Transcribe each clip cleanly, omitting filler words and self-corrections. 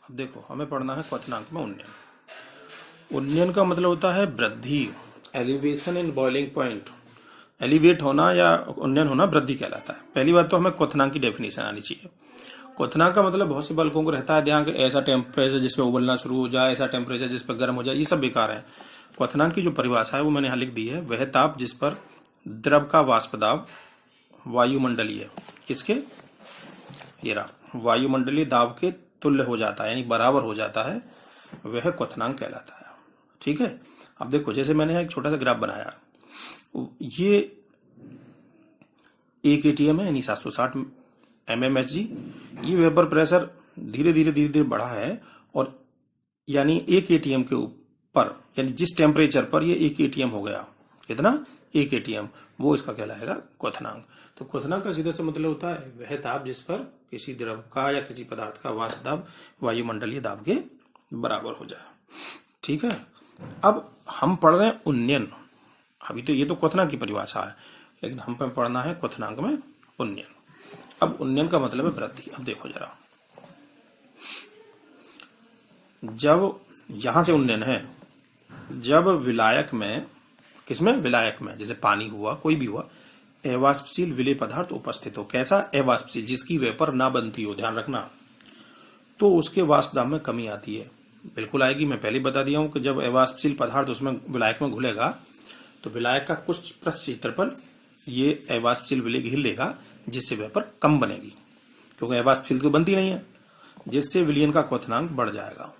अब देखो हमें पढ़ना है क्वथनांक में उन्नयन। उन्नयन का मतलब होता है वृद्धि, elevation in boiling point. Elevate होना या उन्नयन होना वृद्धि कहलाता है। पहली बात तो हमें क्वथनांक की डेफिनेशन आनी चाहिए। क्वथनांक का मतलब बहुत से बालकों को रहता है ध्यान कि ऐसा टेम्परेचर जिसपे उबलना शुरू हो जाए, ऐसा टेम्परेचर जिस पर गर्म हो जाए, ये सब बेकार है। क्वथनांक की जो परिभाषा है वो मैंने यहाँ लिख दी है, वह ताप जिस पर द्रव का वाष्प दाब वायुमंडलीय किसके, ये रहा, वायुमंडलीय दाब के तुल्य हो जाता है, यानी बराबर हो जाता है, वह क्वथनांक कहलाता है। ठीक है। अब देखो जैसे मैंने एक छोटा सा ग्राफ बनाया, ये एक एटीएम है यानी 760 mmHg। ये वेपर प्रेशर धीरे धीरे बढ़ा है, और यानी एक एटीएम के ऊपर, यानी जिस टेम्परेचर पर ये एक एटीएम हो गया, कितना, एक एटीएम, वो इसका कहलाएगा क्वथनांक। तो क्वथनांक का सीधा सा मतलब होता है वह ताप जिस पर किसी द्रव का या किसी पदार्थ का वाष्प दाब वायुमंडलीय दाब के बराबर हो जाए। ठीक है। अब हम पढ़ रहे हैं उन्नयन। अभी तो ये तो क्वथनांक की परिभाषा है, लेकिन हम पे पढ़ना है क्वथनांक में उन्नयन। अब उन्नयन का मतलब है वृद्धि। अब देखो जरा, जब यहां से उन्नयन है, जब विलायक में, किसमें, विलायक में, जैसे पानी हुआ, कोई भी हुआ, अवाष्पशील विलेय पदार्थ उपस्थित हो। कैसा अवाष्पशील, जिसकी वेपर ना बनती हो, ध्यान रखना, तो उसके वाष्प दाब में कमी आती है। बिल्कुल आएगी, मैं पहले बता दिया हूं कि जब अवाष्पशील पदार्थ उसमें विलायक में घुलेगा तो विलायक का कुछ पृष्ठ क्षेत्रफल ये अवाष्पशील विलेय घेर लेगा, जिससे वेपर कम बनेगी, क्योंकि अवाष्पशील तो बनती नहीं है, जिससे विलयन का क्वथनांक बढ़ जाएगा।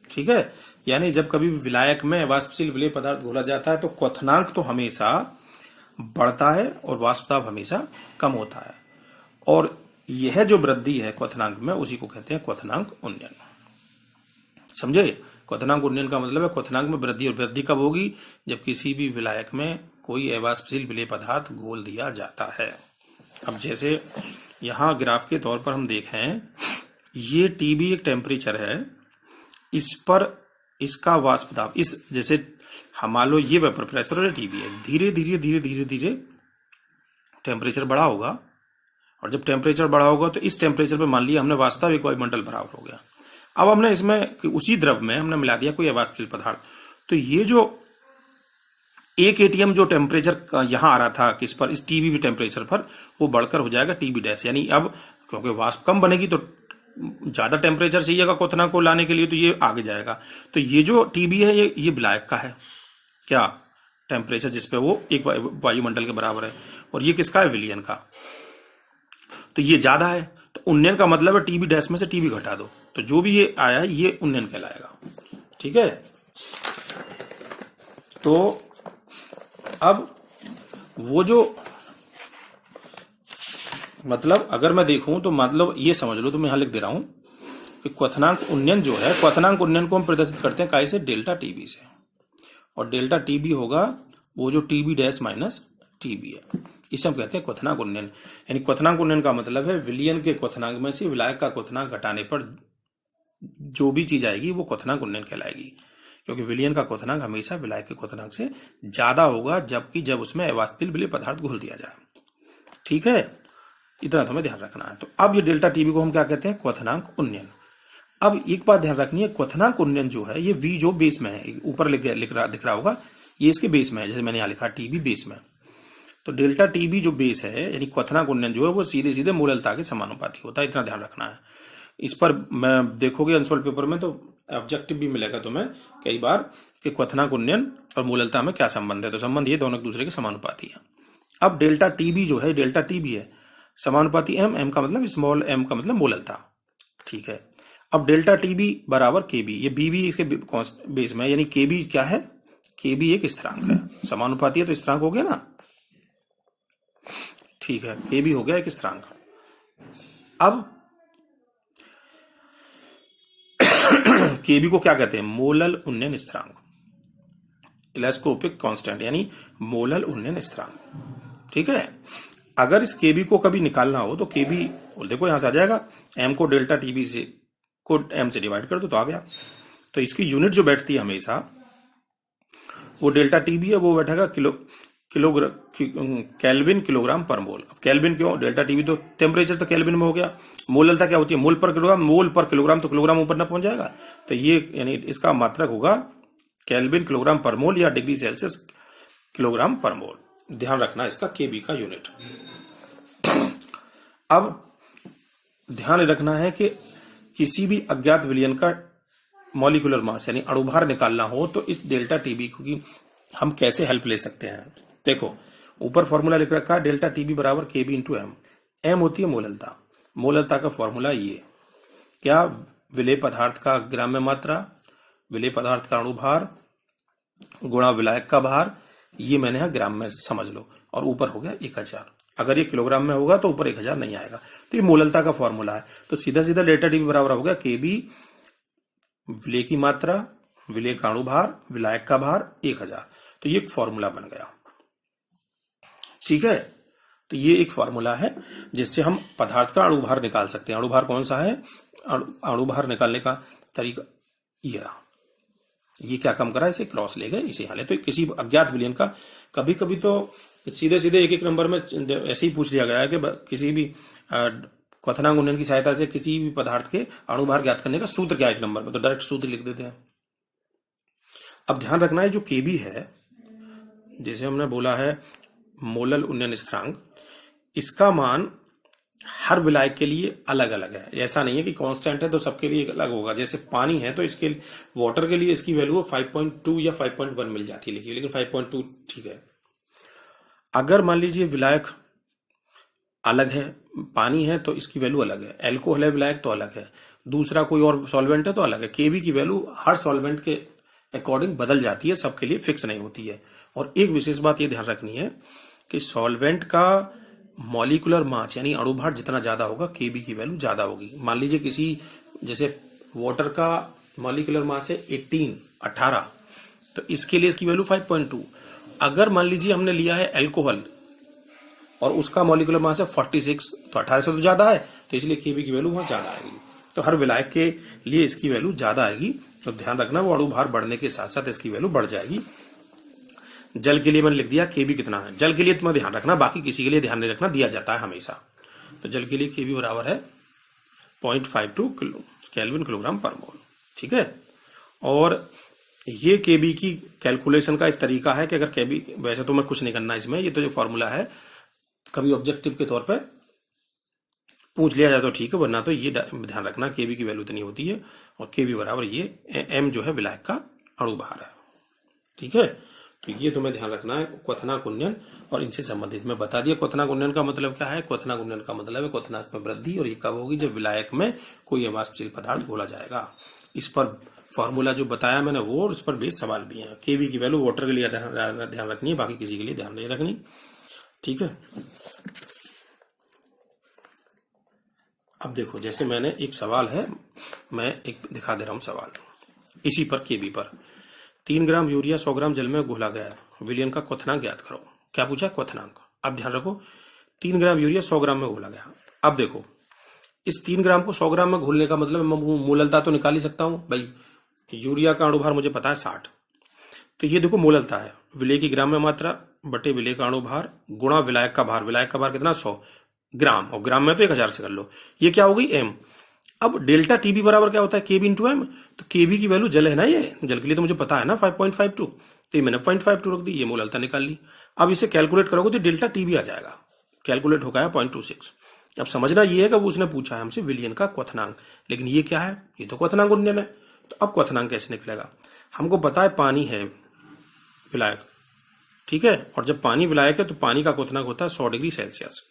ठीक है। यानी जब कभी विलायक में अवाष्पशील विलेय पदार्थ घोला जाता है तो क्वथनांक तो हमेशा बढ़ता है और वाष्प दाब हमेशा कम होता है, और यह जो वृद्धि है क्वथनांक में, उसी को कहते हैं क्वथनांक उन्नयन। समझे। क्वथनांक उन्नयन का मतलब है क्वथनांक में वृद्धि, और वृद्धि कब होगी, जब किसी भी विलायक में कोई अवाष्पशील विलेय पदार्थ घोल दिया जाता है। अब जैसे यहां ग्राफ के तौर पर हम देखें, ये टीबी एक टेम्परेचर है, इस पर इसका वाष्प दाब, इस जैसे हम मान लो ये वेपर प्रेशर है, टीबी है, धीरे धीरे टेम्परेचर बढ़ा होगा, और जब टेम्परेचर बढ़ा होगा तो इस टेम्परेचर पे मान लिया हमने वाष्प दाब एक वायुमंडल बराबर हो गया। अब हमने इसमें उसी द्रव में हमने मिला दिया कोई अवाष्पशील पदार्थ, तो ये जो एक एटीएम जो टेम्परेचर यहां आ रहा था किस पर, इस टीबी भी टेम्परेचर पर, वो बढ़कर हो जाएगा टीबी डैश। यानी अब क्योंकि वाष्प कम बनेगी तो ज्यादा टेम्परेचर चाहिएगा क्वथनांक को लाने के लिए, तो ये आगे जाएगा। तो ये जो टीबी है ये विलायक का है, क्या, टेम्परेचर जिसपे वो एक वायुमंडल के बराबर है, और ये किसका है, विलयन का, तो ये ज्यादा है। तो उन्नयन का मतलब है टीबी डैश में से टीबी घटा दो, तो जो भी ये आया है ये उन्नयन कहलाएगा। ठीक है। तो अब वो जो मतलब अगर मैं देखूं तो मतलब ये समझ लो, तो मैं यहां लिख दे रहा हूं कि क्वथनांक उन्नयन जो है, क्वथनांक उन्नयन को हम प्रदर्शित करते हैं कैसे, डेल्टा टीबी से, और डेल्टा टीबी होगा वो जो टीबी डैश माइनस टीबी है, इसे हम कहते हैं क्वथनांक उन्नयन। यानी क्वथनांक उन्नयन का मतलब है विलयन के क्वथनांक में से विलायक का क्वथनांक घटाने पर जो भी चीज आएगी वो क्वथनांक उन्नयन कहलाएगी, क्योंकि विलयन का क्वथनांक हमेशा विलायक के क्वथनांक से ज्यादा होगा, जबकि जब उसमें अवाष्पशील विलेय पदार्थ घोल दिया जाए। ठीक है। इतना तो हमें ध्यान रखना है। तो अब ये डेल्टा टीबी को हम क्या कहते हैं, क्वथनांक उन्नयन। अब एक बात ध्यान रखनी है, क्वथनांक उन्नयन जो है, ये वी जो बेस में है, ऊपर दिख रहा होगा, ये इसके बेस में है, जैसे मैंने यहां लिखा टीबी बेस में। तो डेल्टा टीबी जो बेस है, यानी क्वथनांक उन्नयन जो है, वो सीधे सीधे मोललता के समानुपाती होता है, इतना ध्यान रखना है। इस पर मैं देखोगे अनसोल्ड पेपर में तो ऑब्जेक्टिव भी मिलेगा तुम्हें कई बार कि क्वथनांक उन्नयन और मोललता में क्या संबंध है, तो संबंध ये दोनों एक दूसरे के समानुपाती है। अब डेल्टा टीबी जो है, डेल्टा टीबी है समानुपाती एम, एम का मतलब स्मॉल, एम का मतलब मोललता। ठीक है। अब डेल्टा टीबी बराबर केबी, ये बी भी इसके बेस में है, यानी केबी क्या है, केबी एक स्थिरांक है, समानुपाती है तो स्थिरांक हो गया ना। ठीक है, केबी हो गया एक स्थिरांक। अब केबी को क्या कहते हैं, मोलल उन्नयन स्थिरांक, इलेस्कोपिक कांस्टेंट, यानी मोलल उन्नयन स्थिरांक। ठीक है। अगर इस केबी को कभी निकालना हो तो केबी देखो यहां से आ जाएगा, एम को डेल्टा टीबी से को एम से डिवाइड कर दो तो आ गया। तो इसकी यूनिट जो बैठती है हमेशा, वो डेल्टा टीबी है, वो बैठेगा किलो, केल्विन किलोग्राम पर मोल। अब केल्विन क्यों, डेल्टा टी भी तो टेम्परेचर तो केल्विन में हो गया। मोललता क्या होती है, मोल पर किलोग्राम, मोल पर किलोग्राम तो किलोग्राम ऊपर ना पहुंच जाएगा, तो ये यानी इसका मात्रक होगा केल्विन किलोग्राम पर मोल या डिग्री सेल्सियस किलोग्राम पर मोल। ध्यान रखना इसका केबी का यूनिट। अब ध्यान रखना है कि किसी भी अज्ञात विलयन का मॉलिक्यूलर मास यानी अणुभार निकालना हो तो इस डेल्टा टीबी की हम कैसे हेल्प ले सकते हैं। देखो ऊपर फॉर्मूला लिख रखा है डेल्टा टीबी बराबर केबी इंटू एम। एम होती है मोललता। मोललता का फॉर्मूला ये क्या, विलेय पदार्थ का ग्राम में मात्रा, विलेय पदार्थ का अणुभार गुणा विलायक का भार, ये मैंने यहां ग्राम में समझ लो, और ऊपर हो गया 1000। अगर ये किलोग्राम में होगा तो ऊपर 1000 नहीं आएगा, तो ये मोललता का फॉर्मूला है। तो सीधा सीधा डेल्टा टीबी बराबर हो गया केबी विलेय की मात्रा, विलेय का अणुभार, विलायक का भार 1000। तो ये एक फॉर्मूला बन गया, ठीक है। तो ये एक फॉर्मूला है जिससे हम पदार्थ का अणुभार निकाल सकते हैं। अणुभार कौन सा है, अणुभार निकालने का तरीका ये रहा। ये क्या कम करा, इसे क्रॉस ले गए, इसे यहाँ ले। तो किसी अज्ञात विलयन का कभी कभी तो सीधे सीधे एक एक नंबर में ऐसे ही पूछ लिया गया है कि किसी भी क्वथनांक उन्नयन की सहायता से किसी भी पदार्थ के अणुभार ज्ञात करने का सूत्र क्या है एक नंबर में, तो डायरेक्ट सूत्र लिख देते हैं। अब ध्यान रखना है जो केबी है, जैसे हमने बोला है मोलल उन्नयन स्थिरांक, इसका मान हर विलायक के लिए अलग अलग है। ऐसा नहीं है कि कांस्टेंट है तो सबके लिए अलग होगा। जैसे पानी है तो इसके वाटर के लिए इसकी वैल्यू 5.2 या 5.1 मिल जाती है, लेकिन 5.2 ठीक है। अगर मान लीजिए विलायक अलग है, पानी है तो इसकी वैल्यू अलग है, एल्कोहल है विलायक तो अलग है, दूसरा कोई और सॉल्वेंट है तो अलग है। केबी की वैल्यू हर सॉल्वेंट के अकॉर्डिंग बदल जाती है, सबके लिए फिक्स नहीं होती है। और एक विशेष बात ये ध्यान रखनी है कि सॉल्वेंट का मॉलिक्यूलर मास यानी अणुभार जितना ज्यादा होगा केबी की वैल्यू ज्यादा होगी। मान लीजिए किसी जैसे वाटर का मॉलिक्यूलर मास है 18, तो इसके लिए इसकी वैल्यू 5.2। अगर मान लीजिए हमने लिया है अल्कोहल और उसका मॉलिक्यूलर मास है 46, तो 18 से तो ज्यादा है, तो इसलिए केबी की वैल्यू वहां ज्यादा आएगी। तो हर विलायक के लिए इसकी वैल्यू ज्यादा आएगी, तो ध्यान रखना वो अणुभार बढ़ने के साथ साथ इसकी वैल्यू बढ़ जाएगी। जल के लिए मैंने लिख दिया केबी कितना है, जल के लिए तुम्हें ध्यान रखना, बाकी किसी के लिए ध्यान नहीं रखना, दिया जाता है हमेशा। तो जल के लिए केबी बराबर है 0.52 केल्विन किलोग्राम पर मोल, ठीक है। और ये केबी की कैलकुलेशन का एक तरीका है कि अगर केबी, वैसे तो मैं कुछ नहीं करना इसमें, ये तो जो फॉर्मूला है कभी ऑब्जेक्टिव के तौर पर पूछ लिया जाए तो ठीक है, वरना तो ये ध्यान रखना केबी की वैल्यू इतनी होती है और केबी बराबर ये एम जो है विलायक का अणुभार है, ठीक है। तो ये तुम्हें ध्यान रखना है क्वथनांक उन्नयन और इनसे संबंधित मैं बता दिया। क्वथनांक उन्नयन का मतलब क्या है, क्वथनांक उन्नयन का मतलब है क्वथनांक में वृद्धि, और ये कब होगी, जब विलायक में कोई अवाष्पशील पदार्थ घोला जाएगा। इस पर फॉर्मूला जो बताया मैंने वो, और इस पर बेस सवाल भी है। केबी की वैल्यू वाटर के लिए ध्यान रखनी है, बाकी किसी के लिए ध्यान नहीं रखनी, ठीक है। अब देखो जैसे मैंने एक सवाल है, मैं एक दिखा दे रहा हूं सवाल इसी पर, केबी पर। 3 ग्राम यूरिया 100 ग्राम जल में घोला गया है, विलयन का क्वथनांक ज्ञात करो। क्या पूछा, क्वथनांक। अब ध्यान रखो 3 ग्राम यूरिया 100 ग्राम में घोला गया। अब देखो इस 3 ग्राम को 100 ग्राम में घोलने का मतलब मैं मोललता तो निकाल ही सकता हूं भाई। यूरिया का अणुभार मुझे पता है 60, तो ये देखो मोललता है, विलेय की ग्राम में मात्रा बटे विलेय का अणुभार गुणा विलायक का भार। विलायक का भार कितना, 100 ग्राम, और ग्राम में तो 1000 से कर लो, ये क्या हो गई एम। अब डेल्टा टीबी बराबर क्या होता है, केबी इंटू एम। तो केबी की वैल्यू जल है ना, ये जल के लिए तो मुझे पता है ना 5.52, तो ये मैंने 0.52 रख दी, ये मोललता निकाल ली। अब इसे कैलकुलेट करोगे तो डेल्टा टीबी आ जाएगा, कैलकुलेट हो गया 0.26। अब समझना ये है कि उसने पूछा है हमसे विलयन का क्वथनांक, लेकिन ये क्या है, ये तो क्वथनांक उन्नयन है। तो अब क्वथनांक कैसे निकलेगा, हमको पता है पानी है विलायक, ठीक है, और जब पानी विलायक है तो पानी का क्वथनांक होता है 100 डिग्री सेल्सियस।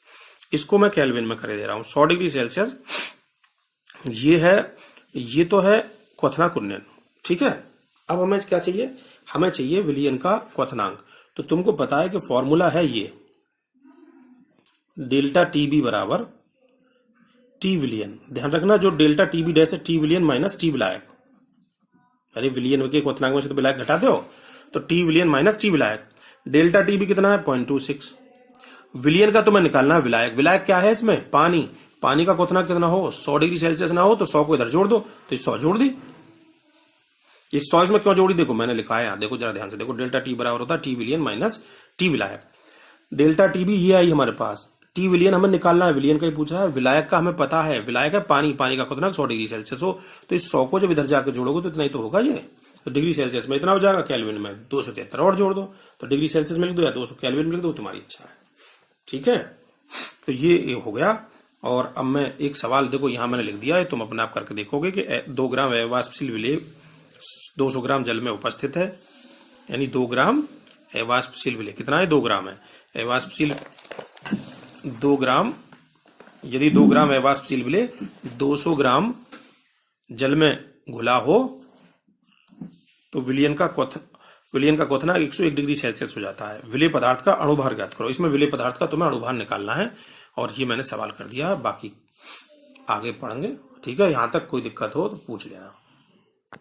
इसको मैं केल्विन में कर दे रहा हूं, 100 डिग्री सेल्सियस ये है, ये तो है क्वथनांक उन्नयन, ठीक है। अब हमें क्या चाहिए, हमें चाहिए विलयन का क्वथनांक। तो तुमको पता है कि फॉर्मूला है ये डेल्टा टीबी बराबर टी विलयन। ध्यान रखना जो डेल्टा टीबी डैश है टी विलयन माइनस टी विलायक। अरे विलयन के क्वथनांक में से तो विलायक घटाते हो, तो टी विलयन माइनस टी विलायक। डेल्टा टीबी कितना है 0.26। विलयन का तुम्हें निकालना है विलायक। विलायक क्या है इसमें, पानी। पानी का क्वथनांक कितना हो, 100 डिग्री सेल्सियस ना हो तो 100 को इधर जोड़ दो, तो 100 जोड़ दी। ये 100 इसमें क्यों जोड़ी, देखो मैंने लिखा है यहाँ, देखो जरा ध्यान से देखो, डेल्टा टी बराबर होता है टी विलयन माइनस टी विलायक। डेल्टा टी भी ये आई हमारे पास। टी विलियन हमें निकालना है, विलियन का ही पूछा है। विलायक का हमें पता है, विलायक है पानी, पानी का क्वथनांक 100 डिग्री सेल्सियस हो, तो इस 100 को जब इधर जाकर जोड़ोगे तो इतना ही तो होगा ये। तो डिग्री सेल्सियस में इतना हो जाएगा, केल्विन में 273 और जोड़ दो, तो डिग्री सेल्सियस में लिख दो या 200 केल्विन में लिख दो, तुम्हारी इच्छा है। ठीक है, तो ये हो गया। और अब मैं एक सवाल देखो यहां मैंने लिख दिया है, तुम अपने आप करके देखोगे कि 2 ग्राम अवाष्पशील विलेय 200 ग्राम जल में उपस्थित है, यानी 2 ग्राम अवाष्पशील विलेय कितना है, 2 ग्राम है। अवाष्पशील 2 ग्राम, यदि 2 ग्राम अवाष्पशील विलेय 200 ग्राम जल में घुला हो तो विलयन का क्वथनांक 101 डिग्री सेल्सियस हो जाता है। विलेय पदार्थ का अणुभार ज्ञात करो। इसमें विलेय पदार्थ का तुम्हें अणुभार निकालना है, और ये मैंने सवाल कर दिया, बाकी आगे पढ़ेंगे। ठीक है, यहां तक कोई दिक्कत हो तो पूछ लेना।